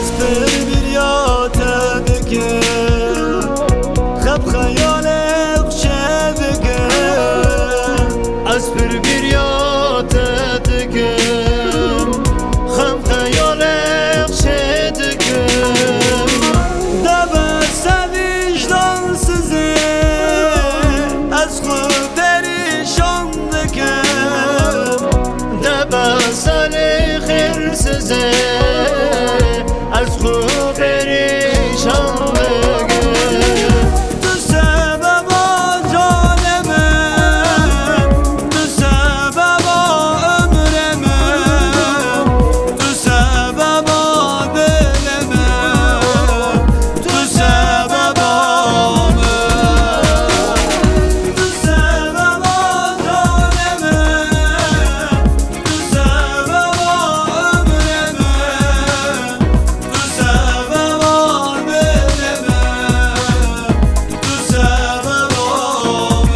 از پر بیریاته دکم خب خیالق چه دکم از پر بیریاته دکم خب خیالق چه دکم دبه سویجدان سزه از خود پریشان دکم دبه سالی خیر سزه از خود پریشان دکم تو سبب جان من تو سبب عمر من تو سبب دل من تو سبب من تو سبب جان من تو سبب عمر من تو سبب دل من تو سبب من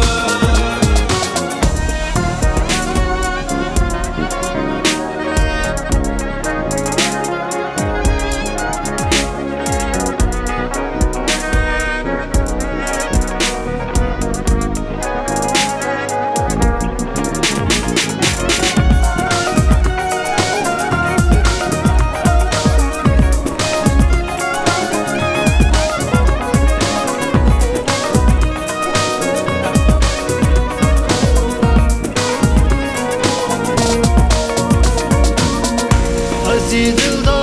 Aziz